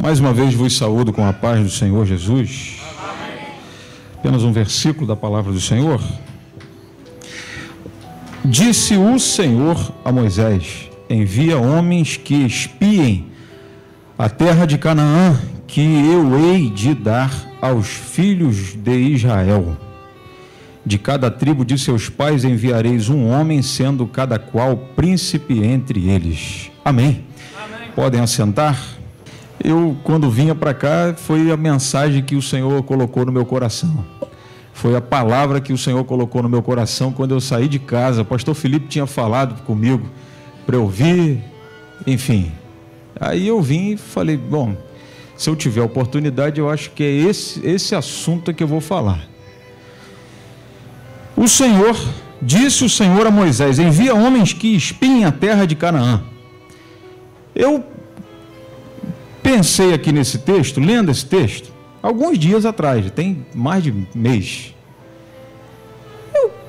Mais uma vez vos saúdo com a paz do Senhor Jesus. Amém. Apenas um versículo da palavra do Senhor. Disse o Senhor a Moisés: envia homens que espiem a terra de Canaã, que eu hei de dar aos filhos de Israel. De cada tribo de seus pais enviareis um homem, sendo cada qual príncipe entre eles. Amém. Amém. Podem assentar. Eu, quando vinha para cá, foi a mensagem que o Senhor colocou no meu coração. Foi a palavra que o Senhor colocou no meu coração quando eu saí de casa. O pastor Felipe tinha falado comigo para eu ouvir, enfim. Aí eu vim e falei, bom, se eu tiver oportunidade, eu acho que é esse assunto que eu vou falar. O Senhor, disse o Senhor a Moisés: envia homens que espiem a terra de Canaã. Eu pensei aqui nesse texto, lendo esse texto, alguns dias atrás, tem mais de mês.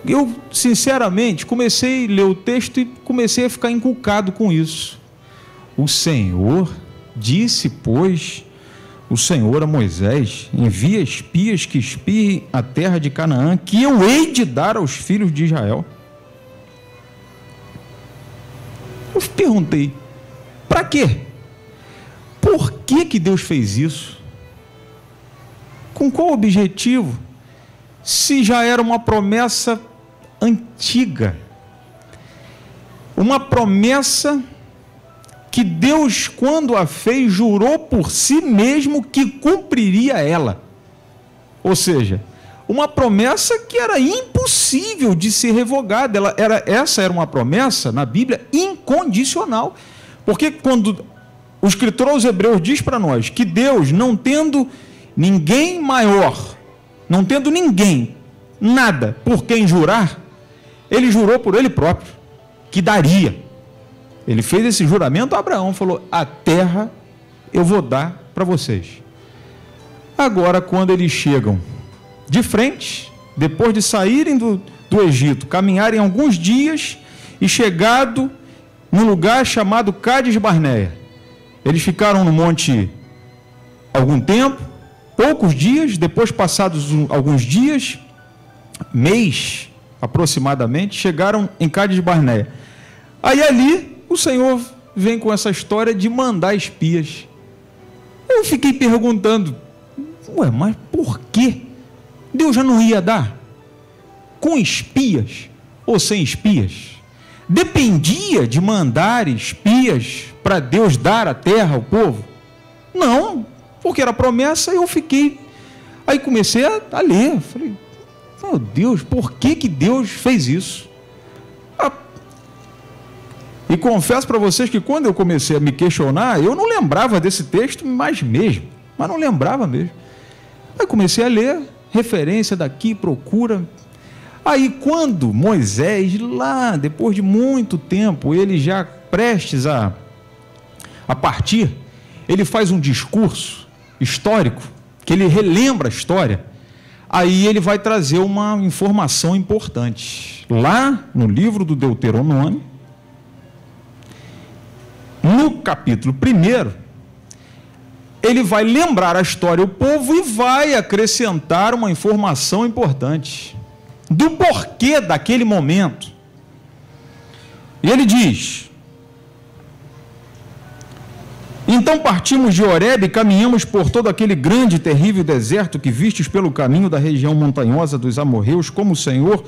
Eu sinceramente, comecei a ler o texto e comecei a ficar inculcado com isso. O Senhor disse, pois, o Senhor a Moisés: envia espias que espiem a terra de Canaã, que eu hei de dar aos filhos de Israel. Eu perguntei, para quê? Por que Deus fez isso? Com qual objetivo? Se já era uma promessa antiga, uma promessa que Deus, quando a fez, jurou por si mesmo que cumpriria ela. Ou seja, uma promessa que era impossível de ser revogada. Essa era uma promessa, na Bíblia, incondicional. Porque quando o escritor aos Hebreus diz para nós que Deus, não tendo ninguém maior, não tendo ninguém, nada por quem jurar, ele jurou por ele próprio, que daria. Ele fez esse juramento a Abraão, falou: a terra eu vou dar para vocês. Agora, quando eles chegam de frente, depois de saírem do Egito, caminharem alguns dias e chegado num lugar chamado Cádiz Barneia, eles ficaram no monte algum tempo, poucos dias, depois passados alguns dias, mês aproximadamente, chegaram em Cádiz Barneia. Aí ali o Senhor vem com essa história de mandar espias. Eu fiquei perguntando, mas por quê? Deus já não ia dar? Com espias ou sem espias? Dependia de mandar espias para Deus dar a terra ao povo? Não, porque era promessa. Eu fiquei, aí comecei a ler, falei, meu Deus, por que Deus fez isso? E confesso para vocês que quando eu comecei a me questionar, eu não lembrava desse texto mas não lembrava mesmo. Aí comecei a ler, referência daqui, procura. Aí quando Moisés, lá depois de muito tempo, ele já prestes a partir, ele faz um discurso histórico, que ele relembra a história. Aí ele vai trazer uma informação importante. Lá no livro do Deuteronômio, no capítulo 1, ele vai lembrar a história ao povo e vai acrescentar uma informação importante do porquê daquele momento. E ele diz: então partimos de Horebe e caminhamos por todo aquele grande e terrível deserto que vistes pelo caminho da região montanhosa dos amorreus, como o Senhor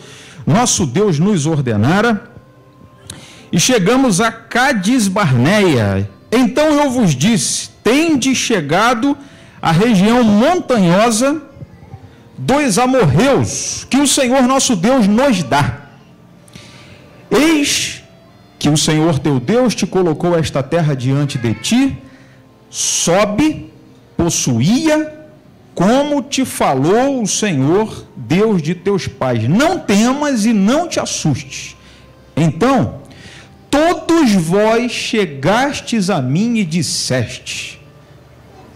nosso Deus nos ordenara, e chegamos a Cádiz Barneia. Então eu vos disse: tendes chegado à região montanhosa dos amorreus, que o Senhor nosso Deus nos dá. Eis que o Senhor teu Deus te colocou esta terra diante de ti, sobe, possuía, como te falou o Senhor Deus de teus pais. Não temas e não te assustes. Então todos vós chegastes a mim e disseste: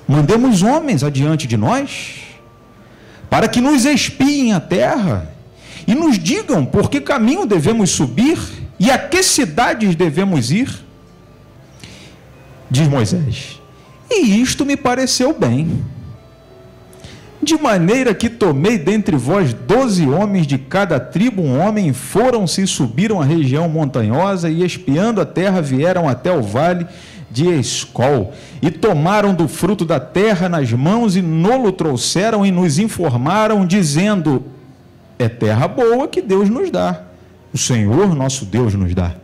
mandemos homens adiante de nós, para que nos espiem a terra, e nos digam por que caminho devemos subir, e a que cidades devemos ir? Diz Moisés: E isto me pareceu bem. De maneira que tomei dentre vós 12 homens de cada tribo, um homem, foram-se e subiram a região montanhosa, e espiando a terra vieram até o vale de Escol, e tomaram do fruto da terra nas mãos, e nolo trouxeram e nos informaram, dizendo: é terra boa que Deus nos dá, o Senhor nosso Deus nos dá.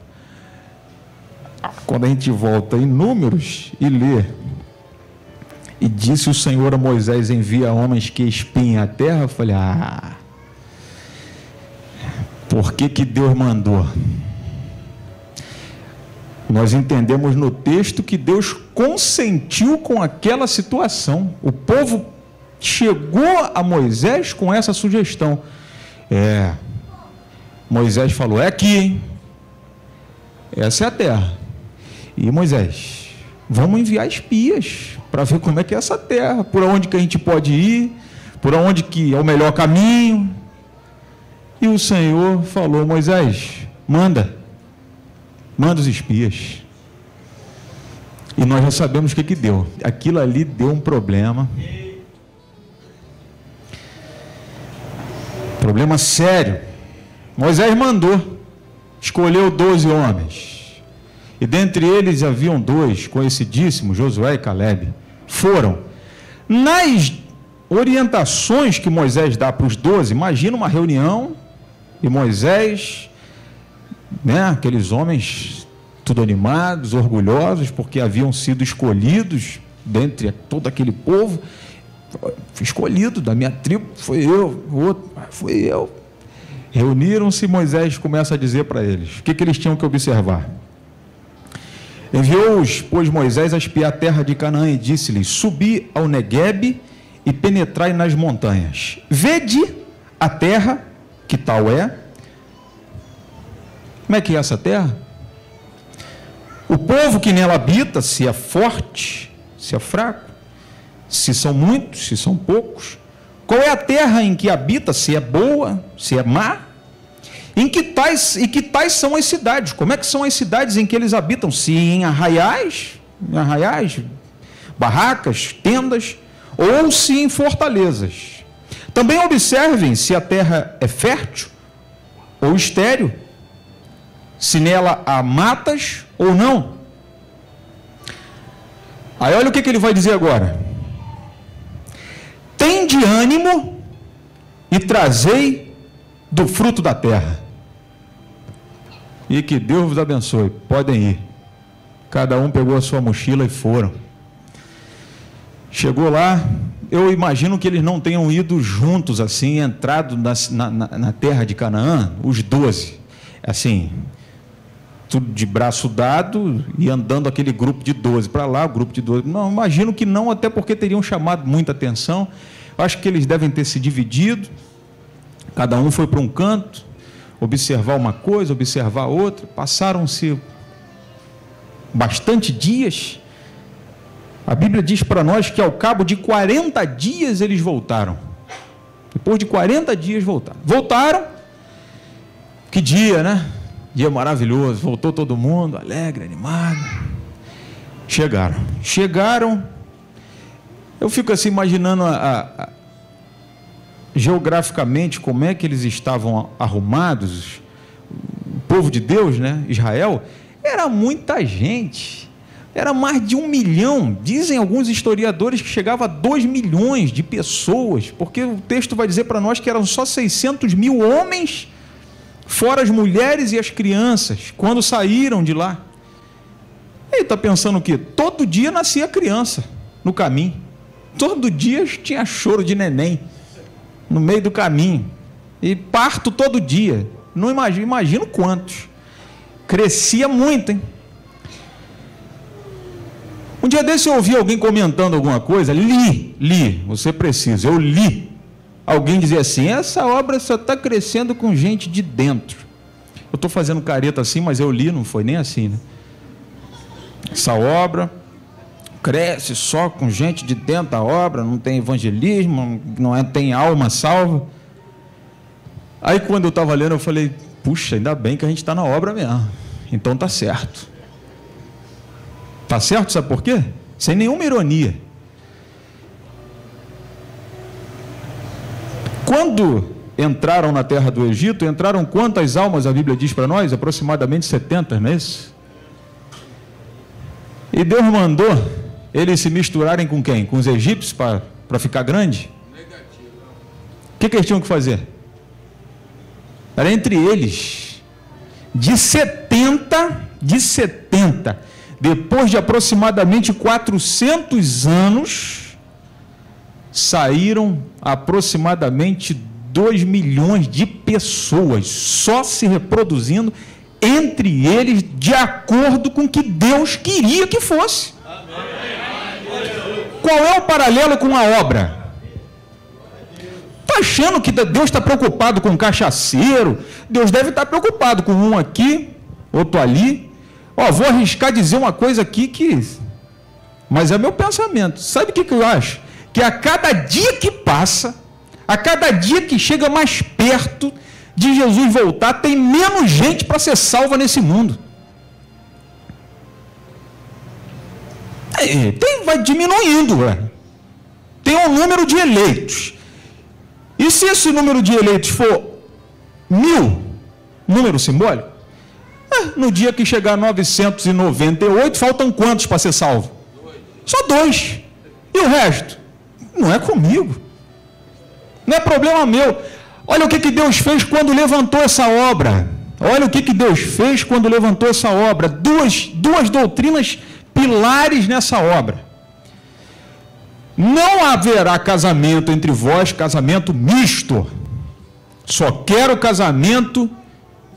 Quando a gente volta em Números e lê: e disse o Senhor a Moisés: envia homens que espiem a terra. Eu falei: por que Deus mandou? Nós entendemos no texto que Deus consentiu com aquela situação. O povo chegou a Moisés com essa sugestão. Moisés falou: é aqui, hein? Essa é a terra. E Moisés: vamos enviar espias para ver como é que é essa terra, por onde que a gente pode ir, por onde que é o melhor caminho. E o Senhor falou: Moisés, manda os espias. E nós já sabemos o que deu. Aquilo ali deu um problema. Problema sério. Moisés mandou, escolheu 12 homens. E dentre eles haviam 2 conhecidíssimos, Josué e Calebe. Foram. Nas orientações que Moisés dá para os 12, imagina uma reunião, e Moisés, aqueles homens tudo animados, orgulhosos, porque haviam sido escolhidos dentre todo aquele povo. Fui escolhido da minha tribo, fui eu. Reuniram-se, Moisés começa a dizer para eles o que eles tinham que observar. Enviou-os, pois, Moisés a espiar a terra de Canaã, e disse-lhes: subi ao Neguebe e penetrai nas montanhas. Vede a terra, que tal é. Como é que é essa terra? O povo que nela habita, se é forte, se é fraco, se são muitos, se são poucos. Qual é a terra em que habita, se é boa, se é má? E que tais são as cidades? Como é que são as cidades em que eles habitam? Se em arraiais, barracas, tendas, ou se em fortalezas. Também observem se a terra é fértil ou estéril, se nela há matas ou não. Aí olha o que ele vai dizer agora: tende ânimo e trazei do fruto da terra. E que Deus vos abençoe. Podem ir. Cada um pegou a sua mochila e foram. Chegou lá, eu imagino que eles não tenham ido juntos assim, entrado na terra de Canaã, os 12, assim, tudo de braço dado e andando aquele grupo de 12 para lá, o grupo de 12. Não, imagino que não, até porque teriam chamado muita atenção. Acho que eles devem ter se dividido, cada um foi para um canto, observar uma coisa, observar outra. Passaram-se bastante dias. A Bíblia diz para nós que ao cabo de 40 dias eles voltaram. Depois de 40 dias voltaram. Que dia, né? Dia maravilhoso. Voltou todo mundo alegre, animado. Chegaram. Eu fico assim imaginando geograficamente como é que eles estavam arrumados. O povo de Deus, Israel, era muita gente. Era mais de 1 milhão, dizem alguns historiadores que chegava a 2 milhões de pessoas, porque o texto vai dizer para nós que eram só 600 mil homens, fora as mulheres e as crianças, quando saíram de lá. Ele está pensando o quê? Todo dia nascia criança no caminho, todo dia tinha choro de neném no meio do caminho, e parto todo dia, não imagino quantos, crescia muito, hein? Um dia desse eu ouvi alguém comentando alguma coisa, você precisa, eu li, alguém dizer assim: essa obra só está crescendo com gente de dentro. Eu estou fazendo careta assim, mas eu li, não foi nem assim, né? Essa obra cresce só com gente de dentro da obra, não tem evangelismo, tem alma salva. Aí quando eu estava lendo, eu falei: puxa, ainda bem que a gente está na obra mesmo, então está certo. Está certo, sabe por quê? sem nenhuma ironia. Quando entraram na terra do Egito, entraram quantas almas a Bíblia diz para nós? Aproximadamente 70, não é isso? E Deus mandou eles se misturarem com quem? Com os egípcios para ficar grande? O que eles tinham que fazer? Era entre eles. De 70, depois de aproximadamente 400 anos, saíram aproximadamente 2 milhões de pessoas, só se reproduzindo entre eles, de acordo com o que Deus queria que fosse. Qual é o paralelo com a obra? Está achando que Deus está preocupado com um cachaceiro? Deus deve estar preocupado com um aqui, outro ali. Vou arriscar dizer uma coisa aqui mas é meu pensamento. Sabe o que eu acho? Que a cada dia que passa, a cada dia que chega mais perto de Jesus voltar, tem menos gente para ser salva nesse mundo. Vai diminuindo, tem um número de eleitos. E se esse número de eleitos for 1000, número simbólico, no dia que chegar a 998, faltam quantos para ser salvo? Só 2. E o resto? Não é comigo. Não é problema meu. Olha o que Deus fez quando levantou essa obra. Olha o que Deus fez quando levantou essa obra. Duas doutrinas pilares nessa obra. Não haverá casamento entre vós, casamento misto. Só quero casamento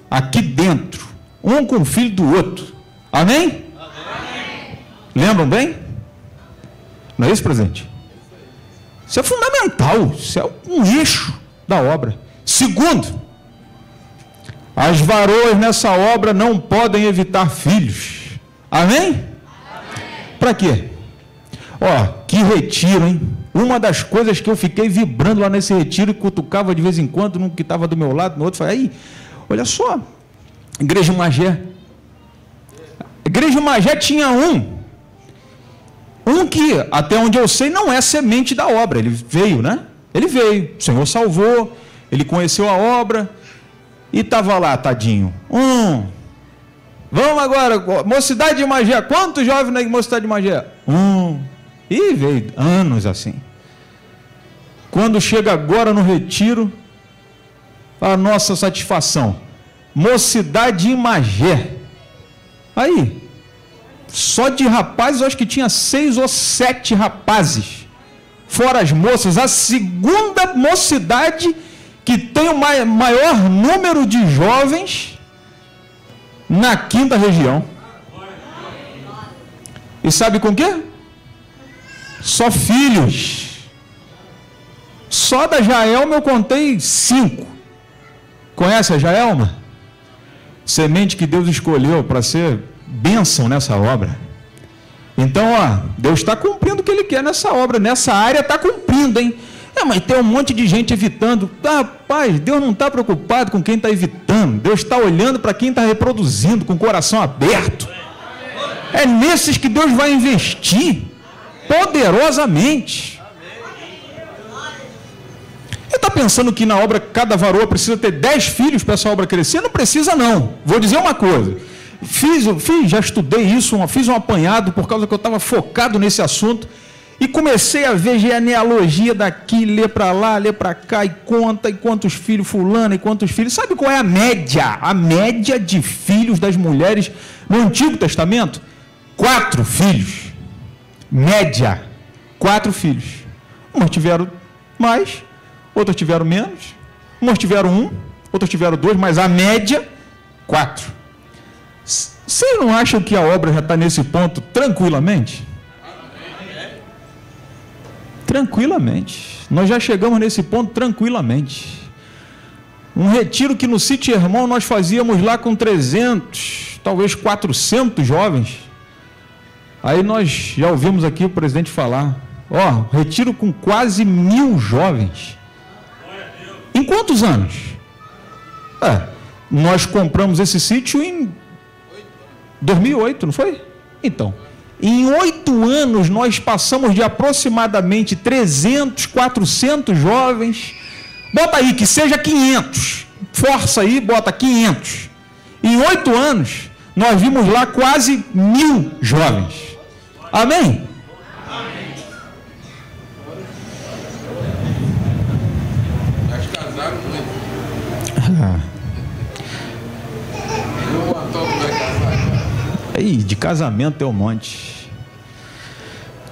aqui dentro, um com o filho do outro. Amém? Amém. Lembram bem? Não é isso, presidente? Isso é fundamental, isso é um eixo da obra. Segundo, as varoas nessa obra não podem evitar filhos. Amém? Para quê? Que retiro, hein? Uma das coisas que eu fiquei vibrando lá nesse retiro e cutucava de vez em quando, no que estava do meu lado, no outro, falei, olha só, Igreja Magé. Igreja Magé tinha um que, até onde eu sei, não é semente da obra. Ele veio, né? Ele veio, o Senhor salvou, ele conheceu a obra e estava lá, tadinho. Vamos agora, Mocidade de Magé. Quantos jovens na Mocidade de Magé? E veio anos assim. Quando chega agora no retiro, a nossa satisfação, Mocidade de Magé. Aí, só de rapazes, eu acho que tinha 6 ou 7 rapazes, fora as moças. A segunda mocidade que tem o maior número de jovens na 5ª região. E sabe com o quê? Só filhos. Só da Jaelma eu contei 5. Conhece a Jaelma? Semente que Deus escolheu para ser bênção nessa obra. Então, Deus está cumprindo o que Ele quer nessa obra. Nessa área está cumprindo, hein? Mas tem um monte de gente evitando. Rapaz, Deus não está preocupado com quem está evitando. Deus está olhando para quem está reproduzindo, com o coração aberto. É nesses que Deus vai investir poderosamente. Ele está pensando que na obra cada varoa precisa ter 10 filhos para essa obra crescer? Não precisa, não. Vou dizer uma coisa. Já estudei isso, fiz um apanhado por causa que eu estava focado nesse assunto e comecei a ver genealogia daqui, ler para lá, ler para cá, e conta, e quantos filhos fulano, e quantos filhos. Sabe qual é a média? A média de filhos das mulheres no Antigo Testamento? 4 filhos. Média. 4 filhos. Umas tiveram mais, outras tiveram menos, umas tiveram 1, outras tiveram 2, mas a média, 4. Vocês não acham que a obra já está nesse ponto tranquilamente? Tranquilamente. Nós já chegamos nesse ponto tranquilamente. Um retiro que no Sítio Irmão nós fazíamos lá com 300, talvez 400 jovens. Aí nós já ouvimos aqui o presidente falar, retiro com quase 1000 jovens. Em quantos anos? Nós compramos esse sítio em 2008, não foi? Então, Em 8 anos, nós passamos de aproximadamente 300, 400 jovens. Bota aí, que seja 500. Força aí, bota 500. Em 8 anos, nós vimos lá quase 1000 jovens. Amém? Amém. Eles casaram muito. Aí, de casamento tem um monte.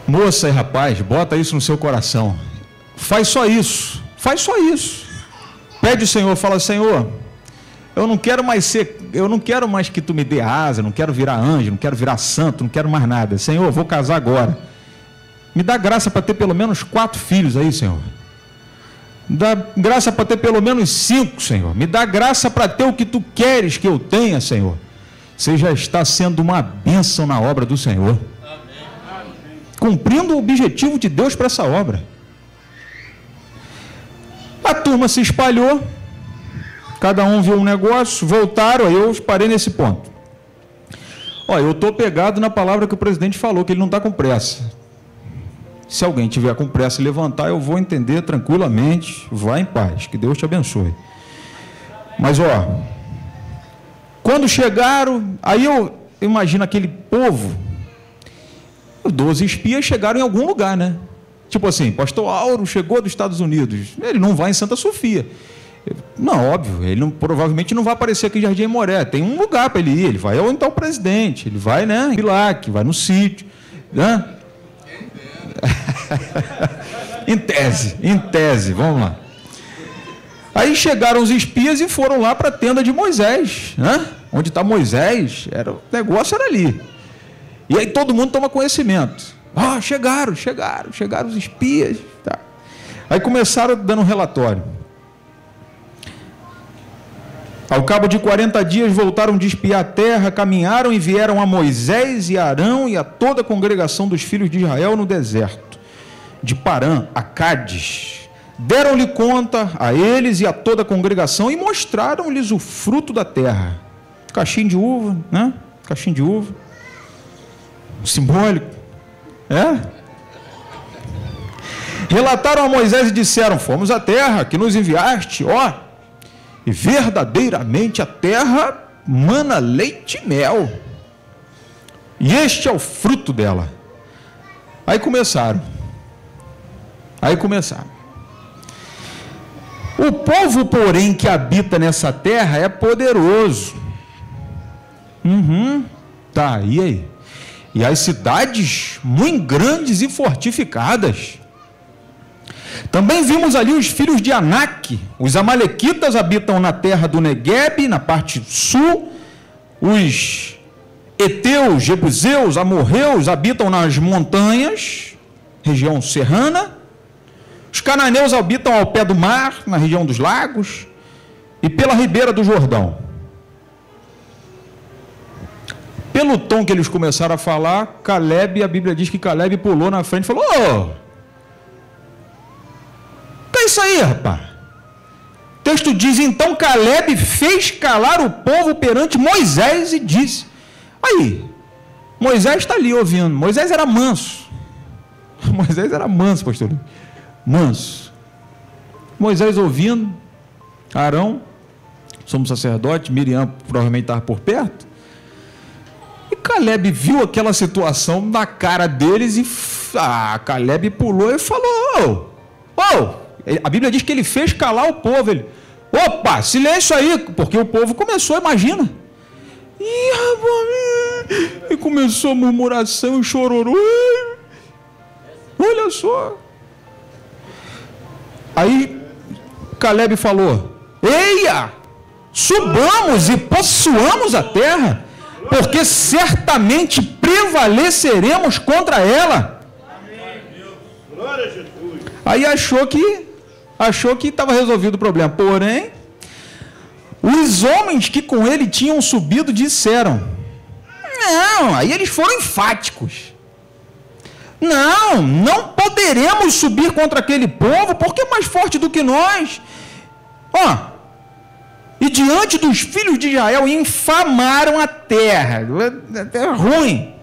Moça e rapaz, bota isso no seu coração. Faz só isso. Faz só isso. Pede ao Senhor, fala: Senhor, eu não quero mais que tu me dê asa, não quero virar anjo, não quero virar santo, não quero mais nada. Senhor, eu vou casar agora. Me dá graça para ter pelo menos 4 filhos aí, Senhor. Me dá graça para ter pelo menos 5, Senhor. Me dá graça para ter o que tu queres que eu tenha, Senhor. Você já está sendo uma bênção na obra do Senhor. Cumprindo o objetivo de Deus para essa obra. A turma se espalhou, cada um viu um negócio, voltaram, aí eu parei nesse ponto. Olha, eu estou pegado na palavra que o presidente falou, que ele não está com pressa. Se alguém tiver com pressa e levantar, eu vou entender tranquilamente, vá em paz, que Deus te abençoe. Mas, quando chegaram, aí eu imagino aquele povo, 12 espias chegaram em algum lugar, né? Tipo assim, pastor Auro chegou dos Estados Unidos, ele não vai em Santa Sofia. Não, óbvio, ele provavelmente não vai aparecer aqui em Jardim Moré, tem um lugar para ele ir, ele vai onde está o presidente, ele vai, né, em Pilac, vai no sítio, né? Em tese, vamos lá. Aí chegaram os espias e foram lá para a tenda de Moisés, né? Onde está Moisés, o negócio era ali. E aí todo mundo toma conhecimento. Chegaram os espias. Tá. Aí começaram dando um relatório. Ao cabo de 40 dias voltaram de espiar a terra, caminharam e vieram a Moisés e Arão e a toda a congregação dos filhos de Israel no deserto de Parã, a Cádiz. Deram-lhe conta a eles e a toda a congregação e mostraram-lhes o fruto da terra. Cachinho de uva, né? Cachinho de uva. Simbólico. Relataram a Moisés e disseram: fomos à terra que nos enviaste, e verdadeiramente a terra mana leite e mel. E este é o fruto dela. Aí começaram. O povo, porém, que habita nessa terra é poderoso. Tá, e aí? E as cidades muito grandes e fortificadas. Também vimos ali os filhos de Anak. Os amalequitas habitam na terra do Neguebe, na parte sul. Os heteus, jebuseus, amorreus habitam nas montanhas, região serrana. Os cananeus habitam ao pé do mar, na região dos lagos, e pela ribeira do Jordão. Pelo tom que eles começaram a falar, Caleb, a Bíblia diz que Caleb pulou na frente e falou: que é isso aí, rapaz? O texto diz: então Caleb fez calar o povo perante Moisés e disse. Aí, Moisés está ali ouvindo. Moisés era manso. Pastor. Manso. Moisés ouvindo. Arão, somos sacerdote, Miriam provavelmente estava por perto. E Caleb viu aquela situação na cara deles e Caleb pulou e falou: a Bíblia diz que ele fez calar o povo. Ele: opa, silêncio aí, porque o povo começou, imagina. E começou a murmuração e chororô. Olha só. Aí Caleb falou: eia, subamos e possuamos a terra, porque certamente prevaleceremos contra ela. Aí achou que estava resolvido o problema. Porém, os homens que com ele tinham subido disseram: não, aí eles foram enfáticos. Não poderemos subir contra aquele povo, porque é mais forte do que nós. E diante dos filhos de Israel infamaram a terra. É ruim.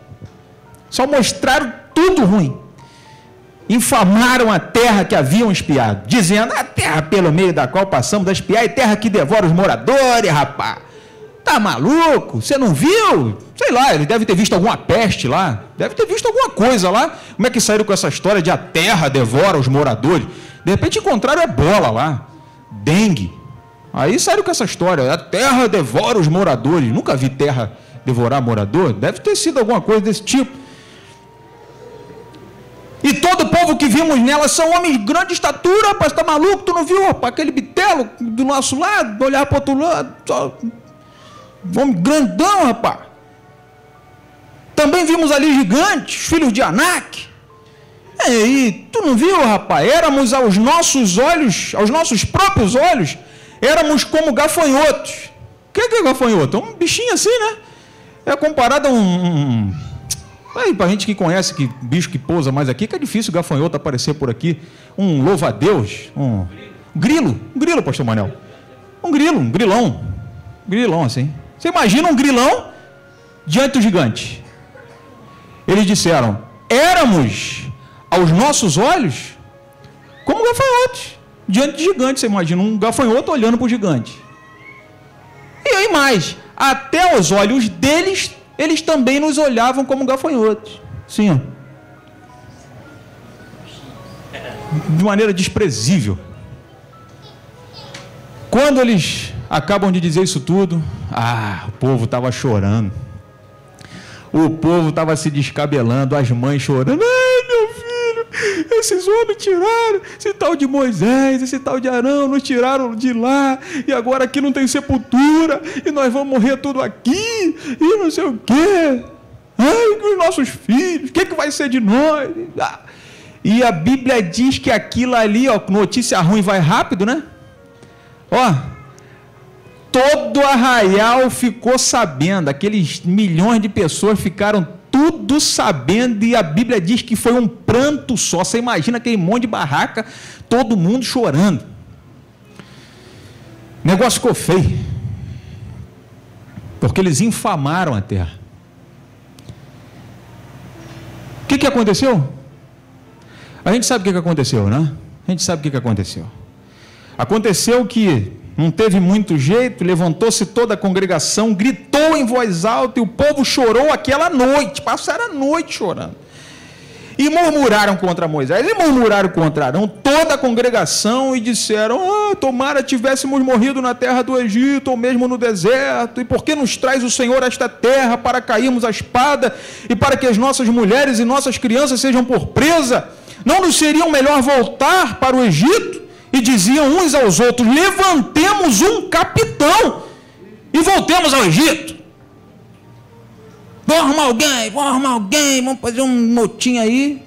Só mostraram tudo ruim. Infamaram a terra que haviam espiado, dizendo: a terra pelo meio da qual passamos a espiar é terra que devora os moradores, rapaz. Tá maluco? Você não viu? Sei lá, ele deve ter visto alguma peste lá, deve ter visto alguma coisa lá. Como é que saíram com essa história de a terra devora os moradores? De repente encontraram ebola lá, dengue. Aí saíram com essa história: a terra devora os moradores. Nunca vi terra devorar morador, deve ter sido alguma coisa desse tipo. E todo o povo que vimos nela são homens de grande estatura, rapaz, tá maluco? Tu não viu, rapaz, aquele bitelo do nosso lado, olhar para o outro lado, só... homem grandão, rapaz. Também vimos ali gigantes, filhos de Anak. E tu não viu, rapaz? Éramos aos nossos olhos, aos nossos próprios olhos, éramos como gafanhotos. O que é gafanhoto? Um bichinho assim, né? É comparado a aí, para a gente que conhece que bicho que pousa mais aqui, que é difícil o gafanhoto aparecer por aqui. Um louva-a-Deus, um grilo, pastor Manel. Um grilão assim. Você imagina um grilão diante do gigante. Eles disseram: éramos aos nossos olhos como gafanhotos diante de gigante. Você imagina um gafanhoto olhando para o gigante. E aí mais, até os olhos deles, eles também nos olhavam como gafanhotos. Sim, ó. De maneira desprezível. Quando eles acabam de dizer isso tudo, o povo estava chorando. O povo estava se descabelando, as mães chorando. Ai, meu filho, esses homens tiraram, esse tal de Moisés, esse tal de Arão, nos tiraram de lá, e agora aqui não tem sepultura, e nós vamos morrer tudo aqui, e não sei o quê. Ai, os nossos filhos, o que vai ser de nós? E a Bíblia diz que aquilo ali, ó, notícia ruim vai rápido, né? Ó, todo Arraial ficou sabendo, aqueles milhões de pessoas ficaram tudo sabendo, e a Bíblia diz que foi um pranto só. Você imagina aquele monte de barraca, todo mundo chorando. O negócio ficou feio, porque eles infamaram a terra. O que aconteceu? A gente sabe o que aconteceu, né? A gente sabe o que aconteceu. Aconteceu que não teve muito jeito, levantou-se toda a congregação, gritou em voz alta, e o povo chorou aquela noite, passaram a noite chorando. E murmuraram contra Moisés, e murmuraram contra Arão, toda a congregação, e disseram: tomara tivéssemos morrido na terra do Egito, ou mesmo no deserto, e por que nos traz o Senhor a esta terra, para cairmos a espada, e para que as nossas mulheres e nossas crianças sejam por presa? Não nos seria melhor voltar para o Egito? E diziam uns aos outros: levantemos um capitão e voltemos ao Egito. Vamos arrumar alguém, vamos fazer um motim aí,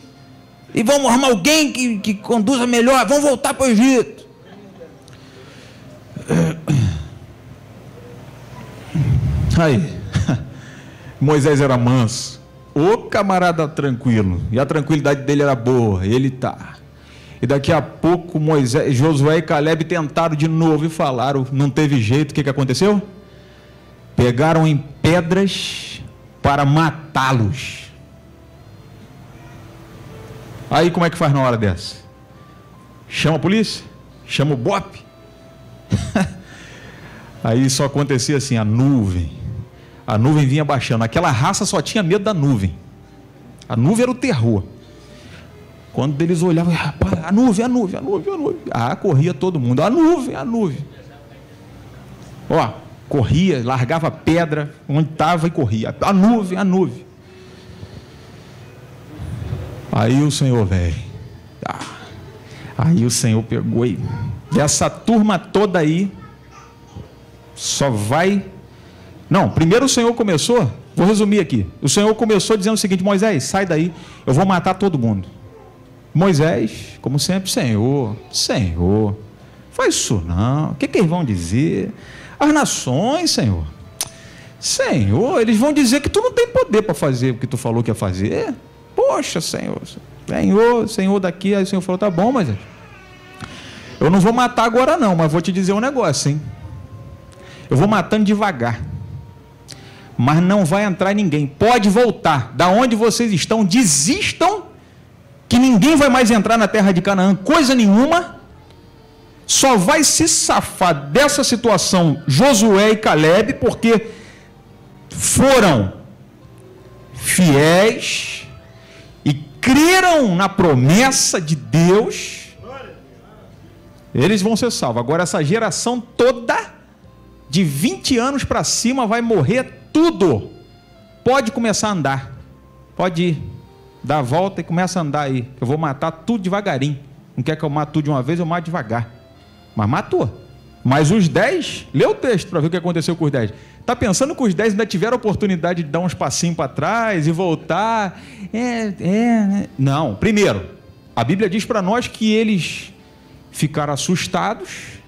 e vamos arrumar alguém que conduza melhor, vamos voltar para o Egito. Aí, Moisés era manso, o camarada tranquilo, e a tranquilidade dele era boa, ele tá. E daqui a pouco Moisés, Josué e Caleb tentaram de novo e falaram, não teve jeito. O que aconteceu? Pegaram em pedras para matá-los. Aí como é que faz na hora dessa? Chama a polícia? Chama o BOPE? Aí só acontecia assim, a nuvem vinha baixando. Aquela raça só tinha medo da nuvem. A nuvem era o terror. Quando eles olhavam: rapaz, a nuvem. Corria todo mundo: a nuvem. Ó, corria, largava pedra onde estava e corria: a nuvem. Aí o Senhor veio. Aí o Senhor pegou e essa turma toda aí só vai... Não, primeiro o Senhor começou, vou resumir aqui. O Senhor começou dizendo o seguinte: Moisés, sai daí, eu vou matar todo mundo. Moisés, como sempre: Senhor, faz isso não, o que eles vão dizer? As nações, Senhor, eles vão dizer que tu não tem poder para fazer o que tu falou que ia fazer. Poxa, Senhor daqui. Aí o Senhor falou: tá bom, Moisés, eu não vou matar agora não, mas vou te dizer um negócio, hein? Eu vou matando devagar. mas não vai entrar ninguém. Pode voltar. Da onde vocês estão, desistam, que ninguém vai mais entrar na terra de Canaã, coisa nenhuma. Só vai se safar dessa situação Josué e Caleb, porque foram fiéis e creram na promessa de Deus. Eles vão ser salvos. Agora essa geração toda, de 20 anos para cima, vai morrer tudo. Pode começar a andar. Pode ir. Dá a volta e começa a andar aí. Eu vou matar tudo devagarinho. Não quer que eu mate tudo de uma vez, eu mato devagar. Mas matou. Mas os 10, lê o texto para ver o que aconteceu com os 10. Está pensando que os 10 ainda tiveram a oportunidade de dar uns passinhos para trás e voltar? Não. Primeiro, a Bíblia diz para nós que eles ficaram assustados.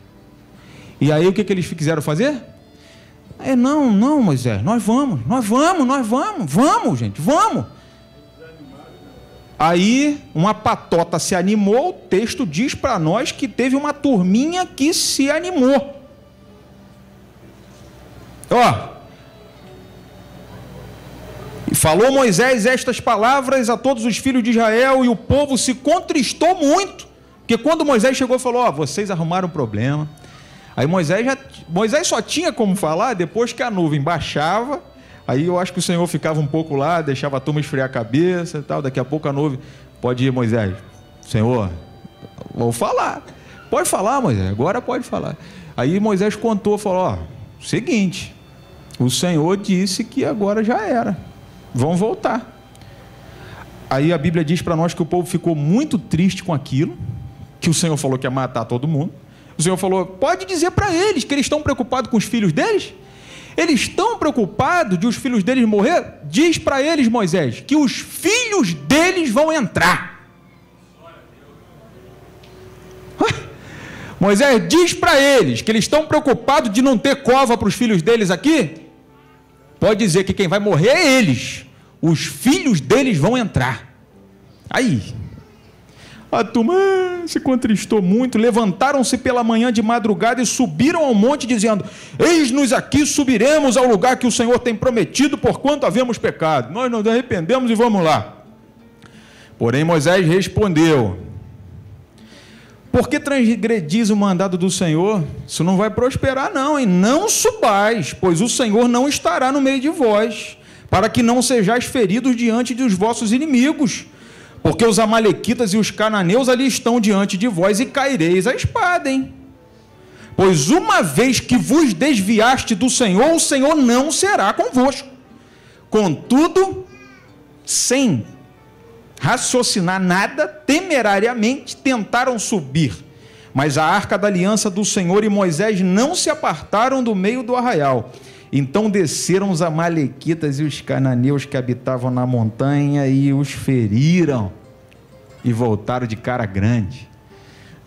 E aí o que eles quiseram fazer? Não, Moisés, nós vamos, gente, vamos. Aí uma patota se animou, o texto diz para nós que teve uma turminha que se animou. E falou Moisés estas palavras a todos os filhos de Israel, e o povo se contristou muito, porque quando Moisés chegou e falou, vocês arrumaram um problema. Aí Moisés só tinha como falar depois que a nuvem baixava. Aí eu acho que o Senhor ficava um pouco lá, deixava a turma esfriar a cabeça e tal. Daqui a pouco a nuvem, pode ir, Moisés. Senhor, vou falar. Pode falar, Moisés, agora pode falar. Aí Moisés contou, falou, seguinte, o Senhor disse que agora já era, vão voltar. Aí a Bíblia diz para nós que o povo ficou muito triste com aquilo, que o Senhor falou que ia matar todo mundo. O Senhor falou, pode dizer para eles que eles estão preocupados com os filhos deles? Eles estão preocupados de os filhos deles morrer? Diz para eles, Moisés, que os filhos deles vão entrar. Moisés, diz para eles que eles estão preocupados de não ter cova para os filhos deles aqui? Pode dizer que quem vai morrer é eles. Os filhos deles vão entrar. Aí a turma se contristou muito, levantaram-se pela manhã de madrugada e subiram ao monte, dizendo, eis-nos aqui, subiremos ao lugar que o Senhor tem prometido, porquanto havemos pecado. Nós nos arrependemos e vamos lá. Porém Moisés respondeu, por que transgredis o mandado do Senhor? Isso não vai prosperar não, e não subais, pois o Senhor não estará no meio de vós, para que não sejais feridos diante dos vossos inimigos. Porque os amalequitas e os cananeus ali estão diante de vós, e caireis a espada, hein? Pois uma vez que vos desviaste do Senhor, o Senhor não será convosco. Contudo, sem raciocinar nada, temerariamente tentaram subir. Mas a arca da aliança do Senhor e Moisés não se apartaram do meio do arraial. Então desceram os amalequitas e os cananeus que habitavam na montanha e os feriram e voltaram de cara grande.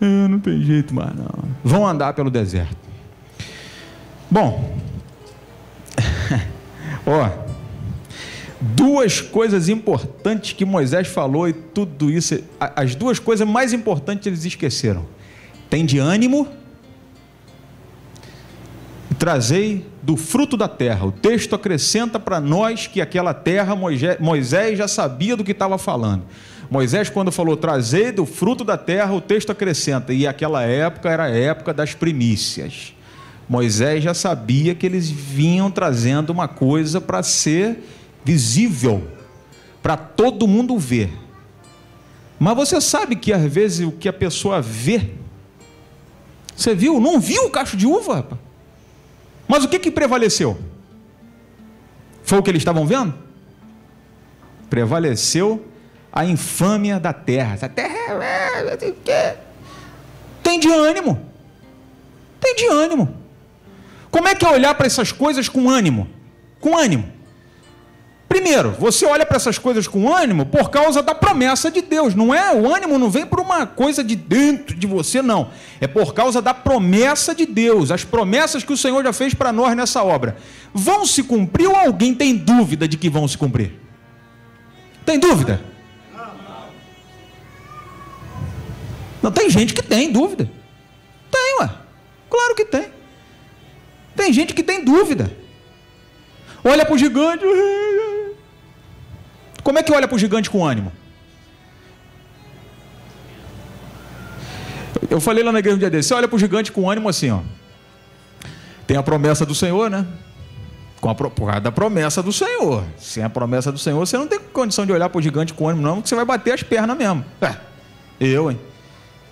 Não tem jeito mais não. Vão andar pelo deserto. Bom, duas coisas importantes que Moisés falou, e tudo isso, as duas coisas mais importantes eles esqueceram. Tem de ânimo, trazei do fruto da terra. O texto acrescenta para nós que aquela terra, Moisés já sabia do que estava falando. Moisés, quando falou trazei do fruto da terra, o texto acrescenta, e aquela época era a época das primícias. Moisés já sabia que eles vinham trazendo uma coisa para ser visível, para todo mundo ver. Mas você sabe que às vezes o que a pessoa vê, você viu? Não viu o cacho de uva, rapaz? Mas o que prevaleceu? Foi o que eles estavam vendo? Prevaleceu a infâmia da terra. Essa terra tem de ânimo. Tem de ânimo. Como é que é olhar para essas coisas com ânimo? Com ânimo. Primeiro, você olha para essas coisas com ânimo por causa da promessa de Deus, não é? O ânimo não vem por uma coisa de dentro de você, não. É por causa da promessa de Deus, as promessas que o Senhor já fez para nós nessa obra. Vão se cumprir ou alguém tem dúvida de que vão se cumprir? Tem dúvida? Não, tem gente que tem dúvida. Tem, ué. Claro que tem. Tem gente que tem dúvida. Olha para o gigante. Como é que olha para o gigante com ânimo? Eu falei lá na igreja um dia desse, você olha para o gigante com ânimo assim, ó. Tem a promessa do Senhor, né? Por causa da promessa do Senhor. Sem a promessa do Senhor, você não tem condição de olhar para o gigante com ânimo, não, porque você vai bater as pernas mesmo. Hein?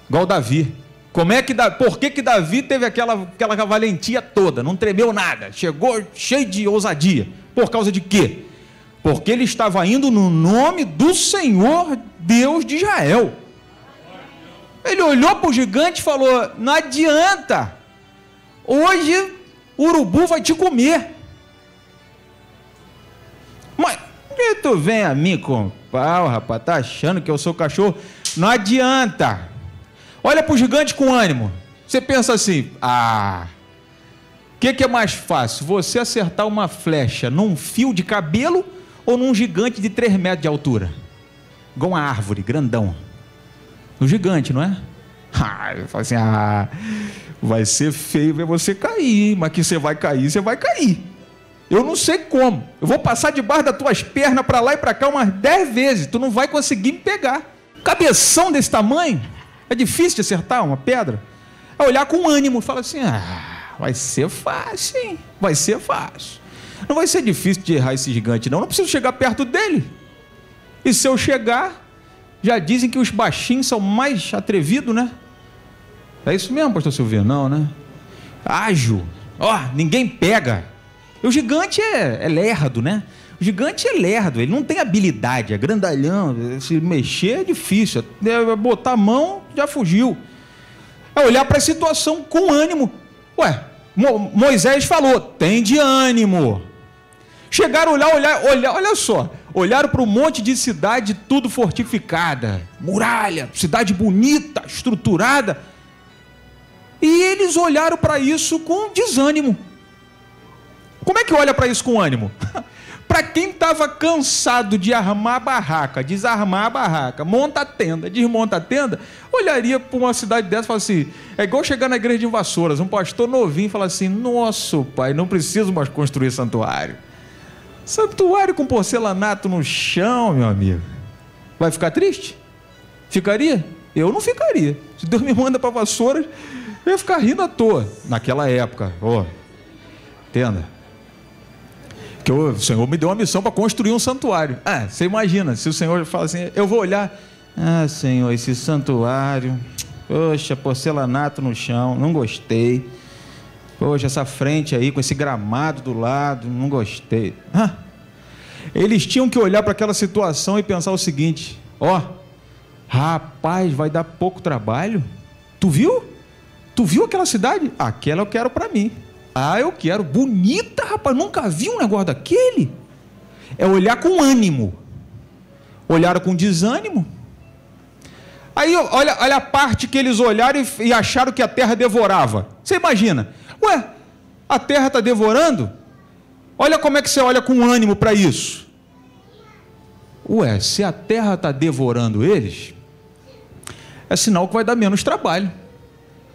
Igual Davi. Por que Davi teve aquela valentia toda? Não tremeu nada. Chegou cheio de ousadia. Por causa de quê? Porque ele estava indo no nome do Senhor, Deus de Israel. Ele olhou para o gigante e falou: não adianta. Hoje o urubu vai te comer. Mas tu vem a mim com pau, rapaz, tá achando que eu sou cachorro? Não adianta. Olha para o gigante com ânimo. Você pensa assim: o que é mais fácil? Você acertar uma flecha num fio de cabelo ou num gigante de 3 metros de altura? Igual uma árvore, grandão. No gigante, não é? Eu falo assim: vai ser feio ver você cair, mas que você vai cair, você vai cair. Eu não sei como. Eu vou passar debaixo das tuas pernas para lá e para cá umas 10 vezes. Tu não vai conseguir me pegar. Cabeção desse tamanho, é difícil de acertar uma pedra. É olhar com ânimo e falar assim: vai ser fácil, hein? Vai ser fácil. Não vai ser difícil de errar esse gigante, não. Não preciso chegar perto dele. E se eu chegar, já dizem que os baixinhos são mais atrevidos, né? É isso mesmo, pastor Silvino? Não, né? Ágil. Ninguém pega. O gigante é lerdo, né? O gigante é lerdo, ele não tem habilidade, é grandalhão, se mexer é difícil, botar a mão, já fugiu. É olhar para a situação com ânimo. Moisés falou: tem de ânimo. Chegaram a olhar, olha só, olharam para um monte de cidade, tudo fortificada, muralha, cidade bonita, estruturada, e eles olharam para isso com desânimo. Como é que olha para isso com ânimo? Para quem estava cansado de armar a barraca, desarmar a barraca, monta a tenda, desmonta a tenda, olharia para uma cidade dessa e fala assim: é igual chegar na igreja de Vassouras, um pastor novinho fala assim: nossa, pai, não preciso mais construir santuário. Santuário com porcelanato no chão, meu amigo. Vai ficar triste? Ficaria? Eu não ficaria. Se Deus me manda para Vassouras, eu ia ficar rindo à toa. Naquela época, entenda. Que o Senhor me deu uma missão para construir um santuário. Você imagina, se o Senhor fala assim: eu vou olhar, Senhor, esse santuário, poxa, porcelanato no chão, não gostei. Poxa, essa frente aí com esse gramado do lado, não gostei. Eles tinham que olhar para aquela situação e pensar o seguinte: rapaz, vai dar pouco trabalho. Tu viu? Tu viu aquela cidade? Aquela eu quero para mim. Eu quero. Bonita, rapaz, nunca vi um negócio daquele. É olhar com ânimo. Olharam com desânimo. Aí olha a parte que eles olharam e acharam que a terra devorava. Você imagina? A terra está devorando? Olha como é que você olha com ânimo para isso. Se a terra está devorando eles, é sinal que vai dar menos trabalho.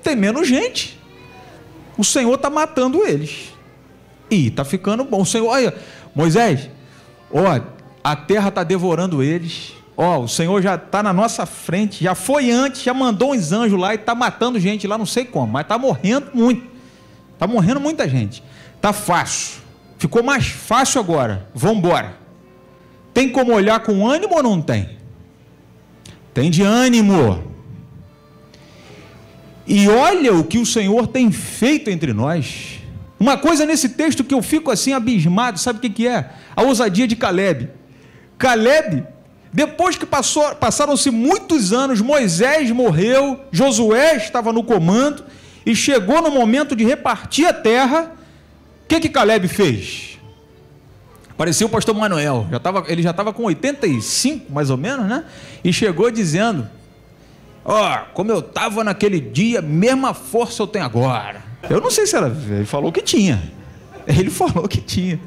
Tem menos gente. O Senhor está matando eles. E está ficando bom. O Senhor, olha, Moisés, a terra está devorando eles. O Senhor já está na nossa frente, já foi antes, já mandou uns anjos lá e está matando gente lá, não sei como, mas está morrendo muito. Está morrendo muita gente. Está fácil. Ficou mais fácil agora. Vamos embora. Tem como olhar com ânimo ou não tem? Tem de ânimo. E olha o que o Senhor tem feito entre nós. Uma coisa nesse texto que eu fico assim abismado, sabe o que é? A ousadia de Caleb. Caleb, depois que passaram-se muitos anos, Moisés morreu, Josué estava no comando, e chegou no momento de repartir a terra. O que Caleb fez? Parecia o pastor Manuel, ele já estava com 85 mais ou menos, né? E chegou dizendo: como eu estava naquele dia, mesma força eu tenho agora. Eu não sei se era, ele falou que tinha. Ele falou que tinha.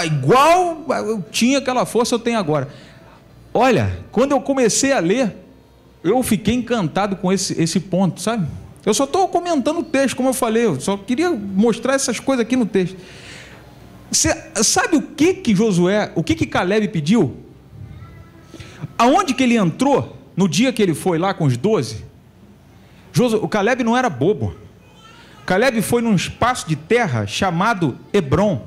Igual eu tinha aquela força eu tenho agora. Olha, quando eu comecei a ler, eu fiquei encantado com esse ponto, sabe? Eu só estou comentando o texto, como eu falei, eu só queria mostrar essas coisas aqui no texto. Você sabe o que Josué, o que Caleb pediu? Aonde que ele entrou no dia que ele foi lá com os 12? O Caleb não era bobo. Caleb foi num espaço de terra chamado Hebron.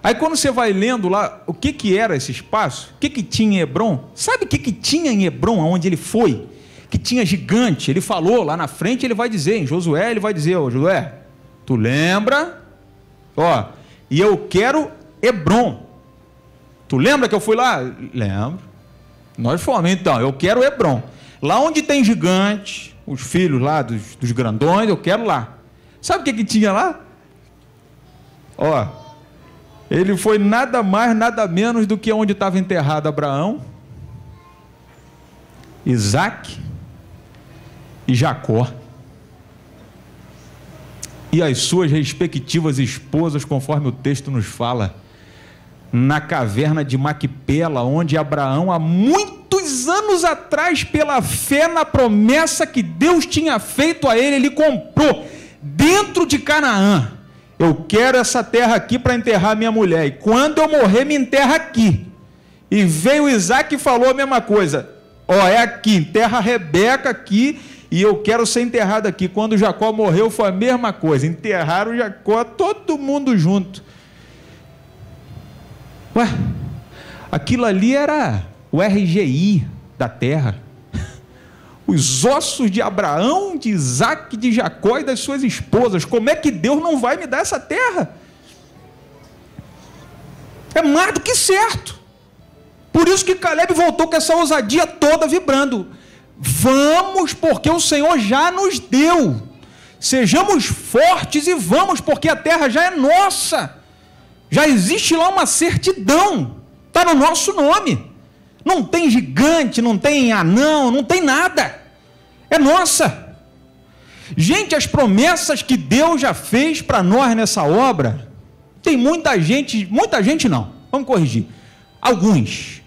Aí quando você vai lendo lá o que era esse espaço, o que tinha em Hebron, sabe o que tinha em Hebron, aonde ele foi? Que tinha gigante. Ele falou lá na frente, ele vai dizer, em Josué, ele vai dizer, ó, Josué, tu lembra? Ó, e eu quero Hebron. Tu lembra que eu fui lá? Lembro. Nós fomos, então, eu quero Hebron. Lá onde tem gigante, os filhos lá dos grandões, eu quero lá. Sabe o que tinha lá? Ó, ele foi nada mais, nada menos do que onde estava enterrado Abraão, Isaac e Jacó. E as suas respectivas esposas, conforme o texto nos fala, na caverna de Maquipela, onde Abraão, há muitos anos atrás, pela fé na promessa que Deus tinha feito a ele comprou, dentro de Canaã. Eu quero essa terra aqui para enterrar minha mulher, e quando eu morrer, me enterra aqui. E veio Isaac e falou a mesma coisa, ó, é aqui, enterra a Rebeca aqui, e eu quero ser enterrado aqui. Quando Jacó morreu, foi a mesma coisa, enterraram Jacó, todo mundo junto. Ué, aquilo ali era o RGI da terra. Os ossos de Abraão, de Isaac, de Jacó e das suas esposas. Como é que Deus não vai me dar essa terra? É mais do que certo. Por isso que Caleb voltou com essa ousadia toda vibrando. Vamos, porque o Senhor já nos deu. Sejamos fortes e vamos, porque a terra já é nossa. Já existe lá uma certidão. Está no nosso nome. Não tem gigante, não tem anão, não tem nada. É nossa. Gente, as promessas que Deus já fez para nós nessa obra, tem muita gente não, vamos corrigir. Alguns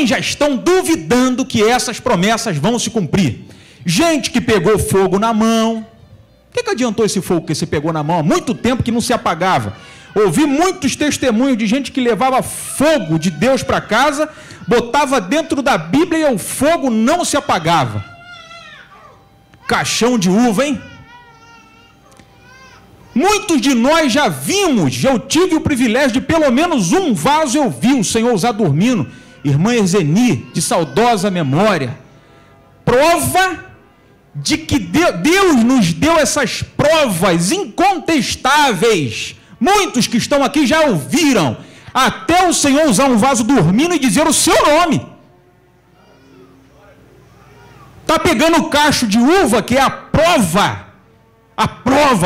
já estão duvidando que essas promessas vão se cumprir. Gente que pegou fogo na mão. O que adiantou esse fogo que você pegou na mão há muito tempo que não se apagava? Ouvi muitos testemunhos de gente que levava fogo de Deus para casa, botava dentro da Bíblia e o fogo não se apagava. Caixão de uva, hein? Muitos de nós já vimos, eu tive o privilégio de pelo menos um vaso eu vi o Senhor usar dormindo. Irmã Erzeni, de saudosa memória. Prova de que Deus nos deu essas provas incontestáveis. Muitos que estão aqui já ouviram até o Senhor usar um vaso dormindo e dizer o seu nome. Está pegando o cacho de uva, que é a prova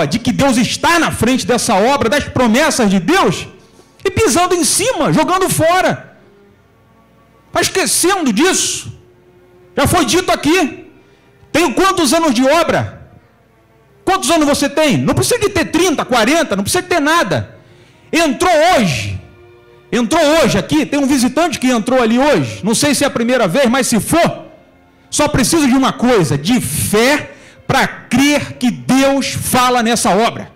de que Deus está na frente dessa obra, das promessas de Deus, e pisando em cima, jogando fora. Está esquecendo disso. Já foi dito aqui. Tenho quantos anos de obra? Quantos anos você tem? Não precisa de ter 30, 40, não precisa de ter nada. Entrou hoje aqui, tem um visitante que entrou ali hoje, não sei se é a primeira vez, mas se for, só precisa de uma coisa, de fé, para crer que Deus fala nessa obra.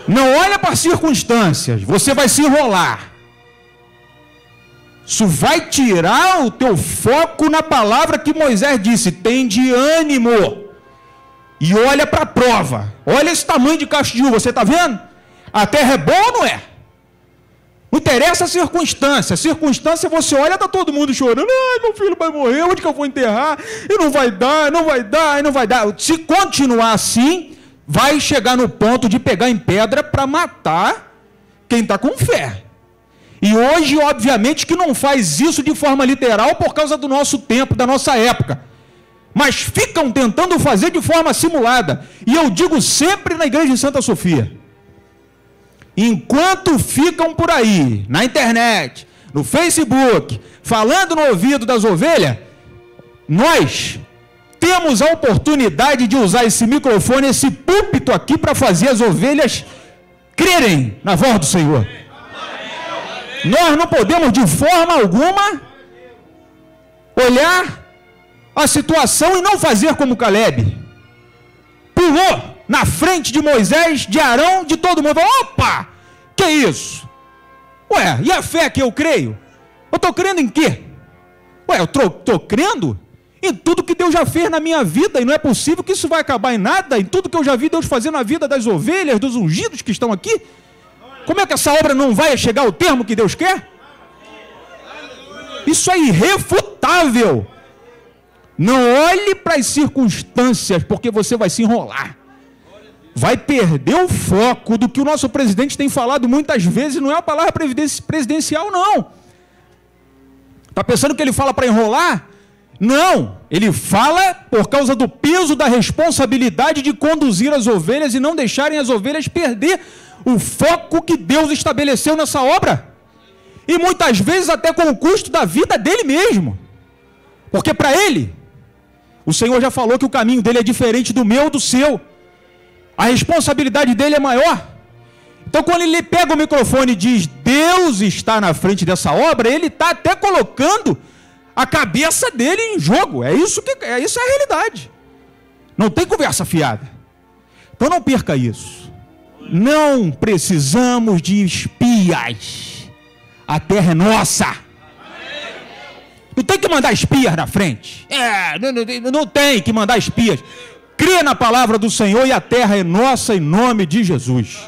Não olha para as circunstâncias, você vai se enrolar. Isso vai tirar o teu foco na palavra que Moisés disse, tem de ânimo. E olha para a prova. Olha esse tamanho de cacho de uva, você está vendo? A terra é boa ou não é? Não interessa a circunstância. A circunstância você olha, está todo mundo chorando. Ai, meu filho vai morrer, onde que eu vou enterrar? E não vai dar, não vai dar, não vai dar. Se continuar assim, vai chegar no ponto de pegar em pedra para matar quem está com fé. E hoje, obviamente, que não faz isso de forma literal por causa do nosso tempo, da nossa época. Mas ficam tentando fazer de forma simulada. E eu digo sempre na igreja de Santa Sofia. Enquanto ficam por aí, na internet, no Facebook, falando no ouvido das ovelhas, nós temos a oportunidade de usar esse microfone, esse púlpito aqui, para fazer as ovelhas crerem na voz do Senhor. Nós não podemos de forma alguma olhar a situação e não fazer como Caleb. Pulou, na frente de Moisés, de Arão, de todo mundo. Opa! Que isso? Ué, e a fé que eu creio? Eu estou crendo em quê? Ué, eu estou crendo em tudo que Deus já fez na minha vida, e não é possível que isso vai acabar em nada, em tudo que eu já vi Deus fazer na vida das ovelhas, dos ungidos que estão aqui. Como é que essa obra não vai chegar ao termo que Deus quer? Isso é irrefutável. Não olhe para as circunstâncias, porque você vai se enrolar. Vai perder o foco do que o nosso presidente tem falado muitas vezes. Não é a palavra presidencial, não. Está pensando que ele fala para enrolar? Não, ele fala por causa do peso da responsabilidade de conduzir as ovelhas e não deixarem as ovelhas perder o foco que Deus estabeleceu nessa obra. E muitas vezes até com o custo da vida dele mesmo. Porque para ele, o Senhor já falou que o caminho dele é diferente do meu, do seu. A responsabilidade dele é maior. Então quando ele pega o microfone e diz Deus está na frente dessa obra, ele está até colocando a cabeça dele em jogo. Isso é a realidade. Não tem conversa fiada. Então não perca isso. Não precisamos de espias. A terra é nossa. Não tem que mandar espias na frente. Não tem que mandar espias. Crê na palavra do Senhor e a terra é nossa em nome de Jesus.